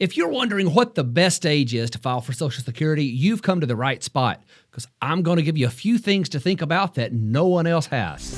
If you're wondering what the best age is to file for Social Security, you've come to the right spot because I'm going to give you a few things to think about that no one else has.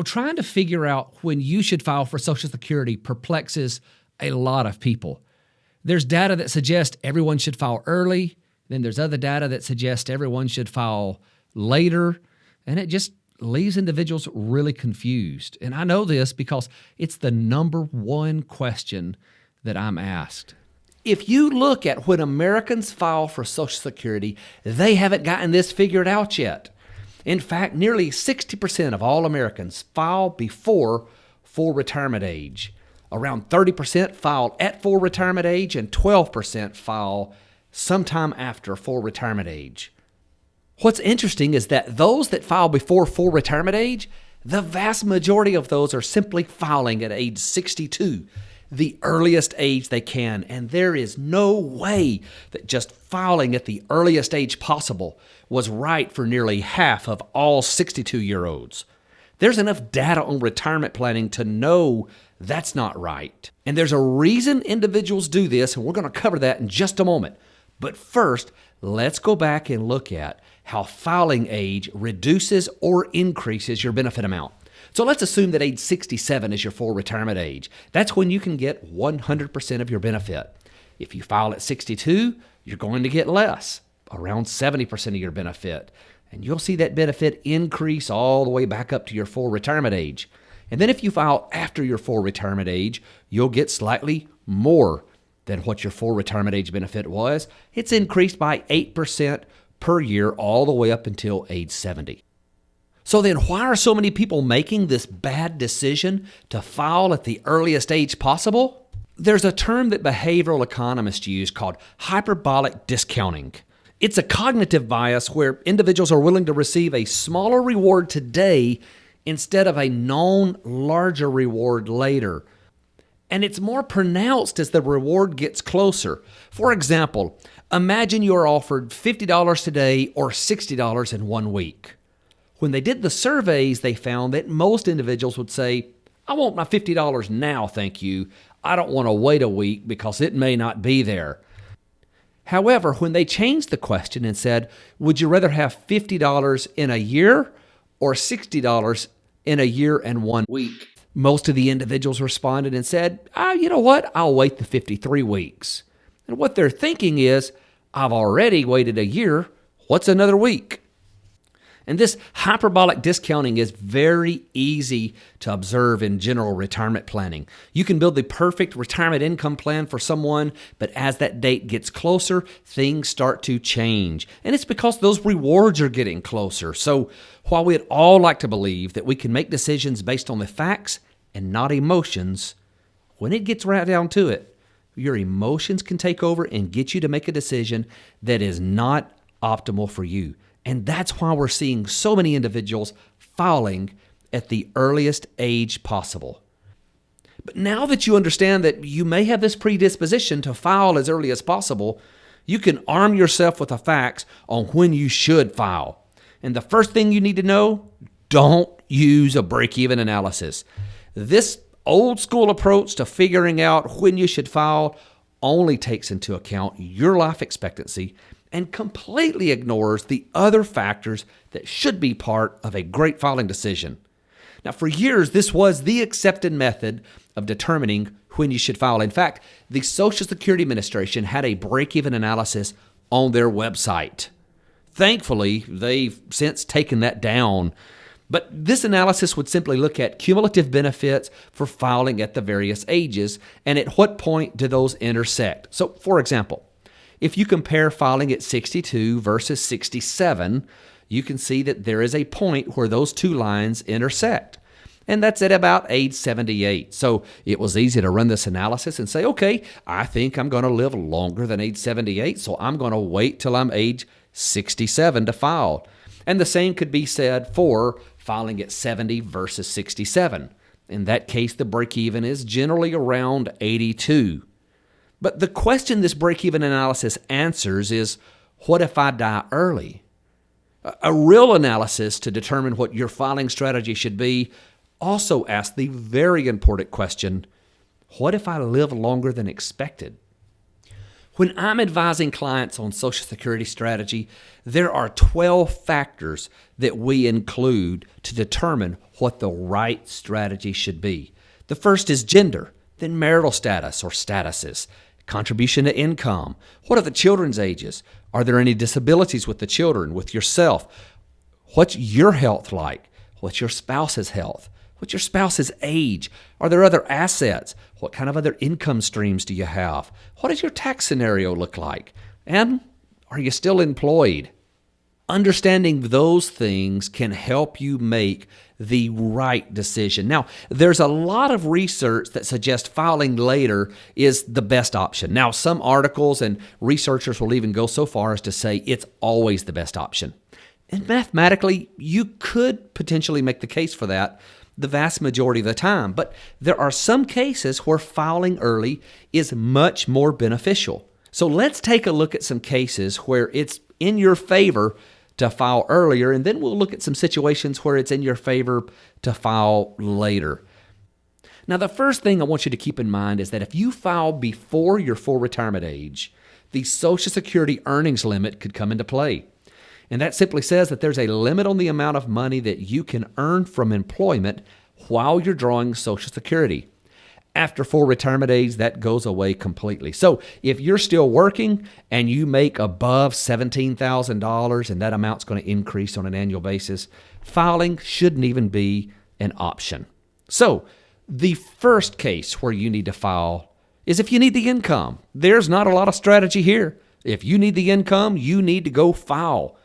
Trying to figure out when you should file for Social Security perplexes a lot of people. There's data that suggests everyone should file early. Then there's other data that suggests everyone should file later. And it just leaves individuals really confused. And I know this because it's the number one question that I'm asked. If you look at when Americans file for Social Security, they haven't gotten this figured out yet. In fact, nearly 60% of all Americans file before full retirement age. Around 30% file at full retirement age, and 12% file sometime after full retirement age. What's interesting is that those that file before full retirement age, the vast majority of those are simply filing at age 62, the earliest age they can. And there is no way that just filing at the earliest age possible was right for nearly half of all 62-year-olds. There's enough data on retirement planning to know that's not right. And there's a reason individuals do this, and we're going to cover that in just a moment. But first, let's go back and look at how filing age reduces or increases your benefit amount. So let's assume that age 67 is your full retirement age. That's when you can get 100% of your benefit. If you file at 62, you're going to get less, around 70% of your benefit. And you'll see that benefit increase all the way back up to your full retirement age. And then if you file after your full retirement age, you'll get slightly more than what your full retirement age benefit was. It's increased by 8% per year all the way up until age 70. So then why are so many people making this bad decision to file at the earliest age possible? There's a term that behavioral economists use called hyperbolic discounting. It's a cognitive bias where individuals are willing to receive a smaller reward today instead of a known larger reward later. And it's more pronounced as the reward gets closer. For example, imagine you're offered $50 today or $60 in 1 week. When they did the surveys, they found that most individuals would say, I want my $50 now, thank you. I don't want to wait a week because it may not be there. However, when they changed the question and said, would you rather have $50 in a year or $60 in a year and 1 week? Most of the individuals responded and said, you know what? I'll wait the 53 weeks. And what they're thinking is, I've already waited a year. What's another week? And this hyperbolic discounting is very easy to observe in general retirement planning. You can build the perfect retirement income plan for someone, but as that date gets closer, things start to change. And it's because those rewards are getting closer. So while we'd all like to believe that we can make decisions based on the facts and not emotions, when it gets right down to it, your emotions can take over and get you to make a decision that is not optimal for you. And that's why we're seeing so many individuals filing at the earliest age possible. But now that you understand that you may have this predisposition to file as early as possible, you can arm yourself with the facts on when you should file. And the first thing you need to know, don't use a break-even analysis. This old school approach to figuring out when you should file only takes into account your life expectancy and completely ignores the other factors that should be part of a great filing decision. Now, for years, this was the accepted method of determining when you should file. In fact, the Social Security Administration had a break-even analysis on their website. Thankfully, they've since taken that down. But this analysis would simply look at cumulative benefits for filing at the various ages and at what point do those intersect. So, for example, if you compare filing at 62 versus 67, you can see that there is a point where those two lines intersect. And that's at about age 78. So it was easy to run this analysis and say, okay, I think I'm going to live longer than age 78, so I'm going to wait till I'm age 67 to file. And the same could be said for filing at 70 versus 67. In that case, the break-even is generally around 82. But the question this break-even analysis answers is, what if I die early? A real analysis to determine what your filing strategy should be also ask the very important question, what if I live longer than expected? When I'm advising clients on Social Security strategy, there are 12 factors that we include to determine what the right strategy should be. The first is gender, then marital status or statuses, contribution to income. What are the children's ages? Are there any disabilities with the children, with yourself? What's your health like? What's your spouse's health? What's your spouse's age? Are there other assets? What kind of other income streams do you have? What does your tax scenario look like? And are you still employed? Understanding those things can help you make the right decision. Now, there's a lot of research that suggests filing later is the best option. Now, some articles and researchers will even go so far as to say it's always the best option. And mathematically, you could potentially make the case for that the vast majority of the time. But there are some cases where filing early is much more beneficial. So let's take a look at some cases where it's in your favor to file earlier, and then we'll look at some situations where it's in your favor to file later. Now, the first thing I want you to keep in mind is that if you file before your full retirement age, the Social Security earnings limit could come into play. And that simply says that there's a limit on the amount of money that you can earn from employment while you're drawing Social Security. After full retirement age, that goes away completely. So if you're still working and you make above $17,000 and that amount's going to increase on an annual basis, filing shouldn't even be an option. So the first case where you need to file is if you need the income. There's not a lot of strategy here. If you need the income, you need to go file.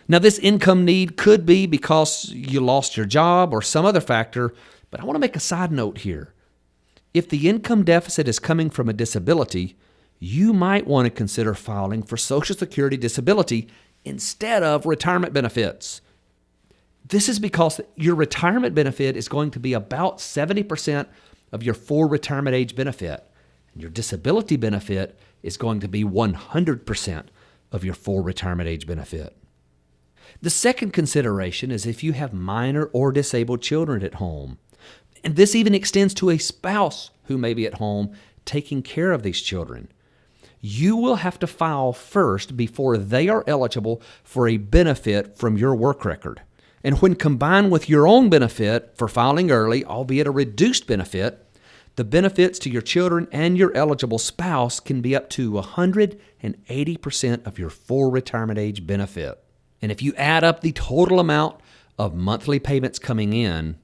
Now, this income need could be because you lost your job or some other factor, but I want to make a side note here. If the income deficit is coming from a disability, you might want to consider filing for Social Security disability instead of retirement benefits. This is because your retirement benefit is going to be about 70% of your full retirement age benefit, and your disability benefit is going to be 100% of your full retirement age benefit. The second consideration is if you have minor or disabled children at home. And this even extends to a spouse who may be at home taking care of these children. You will have to file first before they are eligible for a benefit from your work record. And when combined with your own benefit for filing early, albeit a reduced benefit, the benefits to your children and your eligible spouse can be up to 180% of your full retirement age benefit. And if you add up the total amount of monthly payments coming in,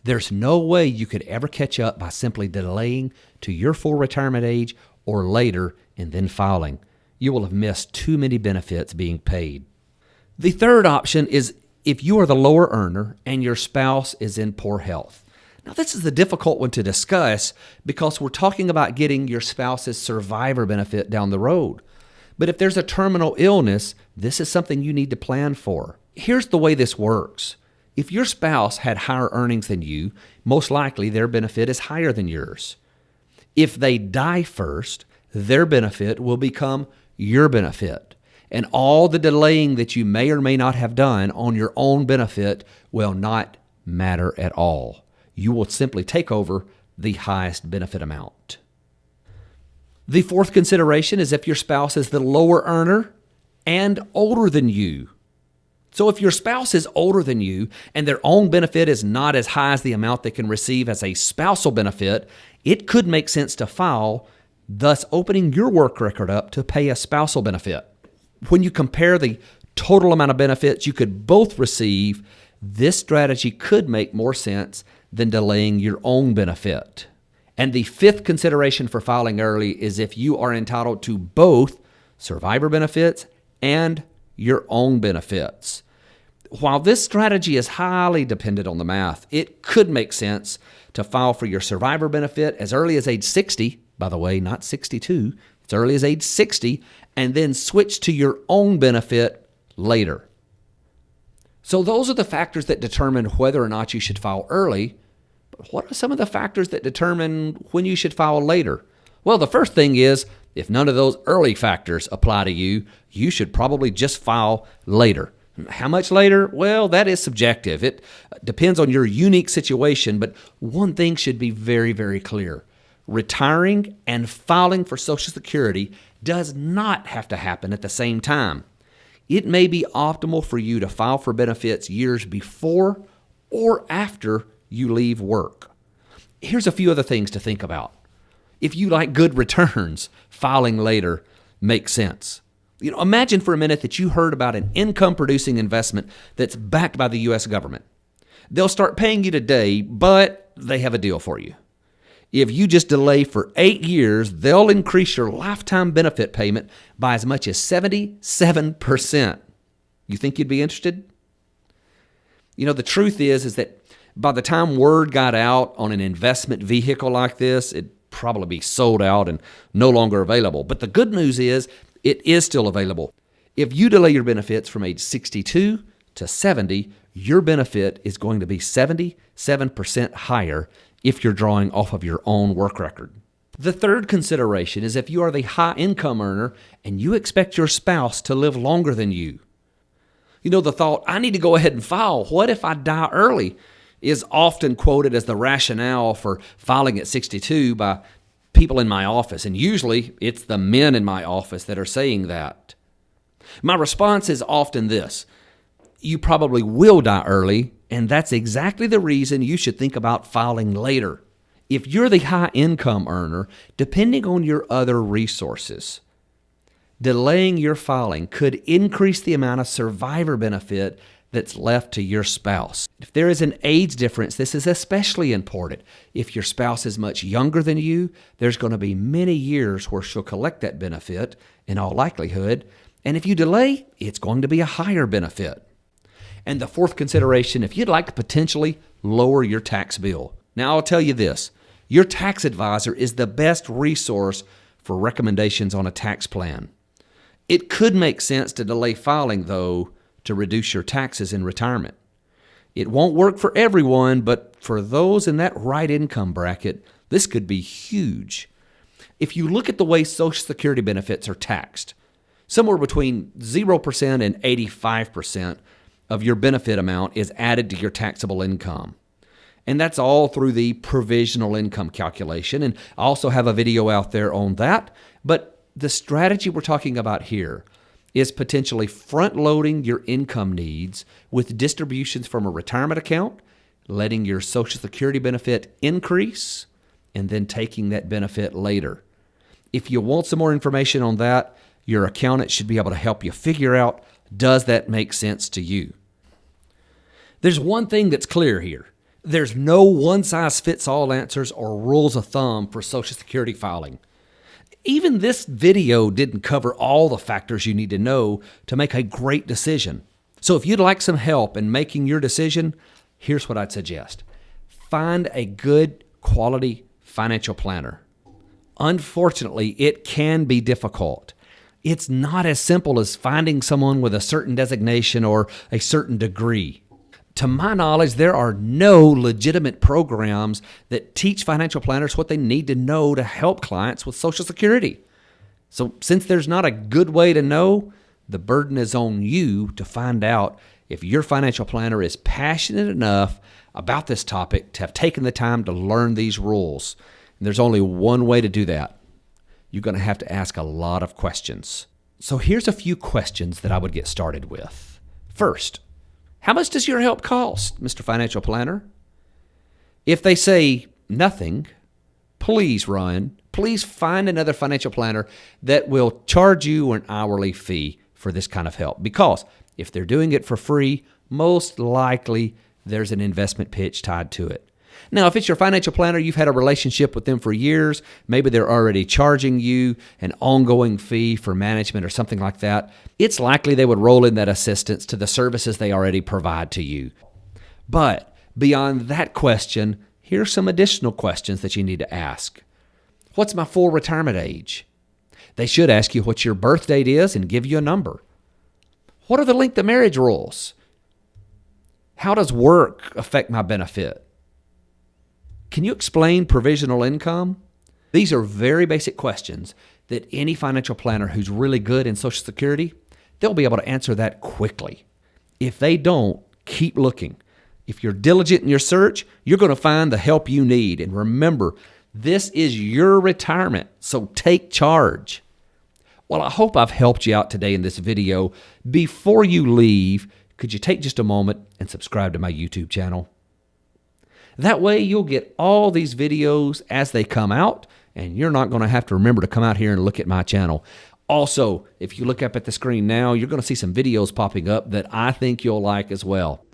there's no way you could ever catch up by simply delaying to your full retirement age or later and then filing. You will have missed too many benefits being paid. The third option is if you are the lower earner and your spouse is in poor health. Now, this is the difficult one to discuss because we're talking about getting your spouse's survivor benefit down the road. But if there's a terminal illness, this is something you need to plan for. Here's the way this works. If your spouse had higher earnings than you, most likely their benefit is higher than yours. If they die first, their benefit will become your benefit. And all the delaying that you may or may not have done on your own benefit will not matter at all. You will simply take over the highest benefit amount. The fourth consideration is if your spouse is the lower earner and older than you. So if your spouse is older than you and their own benefit is not as high as the amount they can receive as a spousal benefit, it could make sense to file, thus opening your work record up to pay a spousal benefit. When you compare the total amount of benefits you could both receive, this strategy could make more sense than delaying your own benefit. And the fifth consideration for filing early is if you are entitled to both survivor benefits and your own benefits. While this strategy is highly dependent on the math, it could make sense to file for your survivor benefit as early as age 60, by the way, not 62, as early as age 60, and then switch to your own benefit later. So those are the factors that determine whether or not you should file early. But what are some of the factors that determine when you should file later? Well, the first thing is, if none of those early factors apply to you, you should probably just file later. How much later? Well, that is subjective. It depends on your unique situation, but one thing should be very, very clear. Retiring and filing for Social Security does not have to happen at the same time. It may be optimal for you to file for benefits years before or after you leave work. Here's a few other things to think about. If you like good returns, filing later makes sense. Imagine for a minute that you heard about an income-producing investment that's backed by the U.S. government. They'll start paying you today, but they have a deal for you. If you just delay for 8 years, they'll increase your lifetime benefit payment by as much as 77%. You think you'd be interested? The truth is that by the time word got out on an investment vehicle like this, it'd probably be sold out and no longer available. But the good news is it is still available. If you delay your benefits from age 62 to 70, your benefit is going to be 77% higher if you're drawing off of your own work record. The third consideration is if you are the high income earner and you expect your spouse to live longer than you. The thought, I need to go ahead and file. What if I die early? Is often quoted as the rationale for filing at 62 by people in my office, and usually it's the men in my office that are saying that. My response is often this: you probably will die early, and that's exactly the reason you should think about filing later. If you're the high income earner, depending on your other resources, delaying your filing could increase the amount of survivor benefit that's left to your spouse. If there is an age difference, this is especially important. If your spouse is much younger than you, there's going to be many years where she'll collect that benefit in all likelihood. And if you delay, it's going to be a higher benefit. And the fourth consideration, if you'd like to potentially lower your tax bill. Now, I'll tell you this. Your tax advisor is the best resource for recommendations on a tax plan. It could make sense to delay filing, though, to reduce your taxes in retirement. It won't work for everyone, but for those in that right income bracket, this could be huge. If you look at the way Social Security benefits are taxed, somewhere between 0% and 85% of your benefit amount is added to your taxable income. And that's all through the provisional income calculation. And I also have a video out there on that. But the strategy we're talking about here is potentially front-loading your income needs with distributions from a retirement account, letting your Social Security benefit increase, and then taking that benefit later. If you want some more information on that, your accountant should be able to help you figure out, does that make sense to you? There's one thing that's clear here. There's no one-size-fits-all answers or rules of thumb for Social Security filing. Even this video didn't cover all the factors you need to know to make a great decision. So if you'd like some help in making your decision, here's what I'd suggest. Find a good quality financial planner. Unfortunately, it can be difficult. It's not as simple as finding someone with a certain designation or a certain degree. To my knowledge, there are no legitimate programs that teach financial planners what they need to know to help clients with Social Security. So since there's not a good way to know, the burden is on you to find out if your financial planner is passionate enough about this topic to have taken the time to learn these rules. And there's only one way to do that. You're going to have to ask a lot of questions. So here's a few questions that I would get started with. First, how much does your help cost, Mr. Financial Planner? If they say nothing, please find another financial planner that will charge you an hourly fee for this kind of help. Because if they're doing it for free, most likely there's an investment pitch tied to it. Now, if it's your financial planner, you've had a relationship with them for years, maybe they're already charging you an ongoing fee for management or something like that, it's likely they would roll in that assistance to the services they already provide to you. But beyond that question, here's some additional questions that you need to ask. What's my full retirement age? They should ask you what your birth date is and give you a number. What are the length of marriage rules? How does work affect my benefit? Can you explain provisional income? These are very basic questions that any financial planner who's really good in Social Security, they'll be able to answer that quickly. If they don't, keep looking. If you're diligent in your search, you're going to find the help you need. And remember, this is your retirement, so take charge. Well, I hope I've helped you out today in this video. Before you leave, could you take just a moment and subscribe to my YouTube channel? That way you'll get all these videos as they come out, and you're not going to have to remember to come out here and look at my channel. Also, if you look up at the screen now, you're going to see some videos popping up that I think you'll like as well.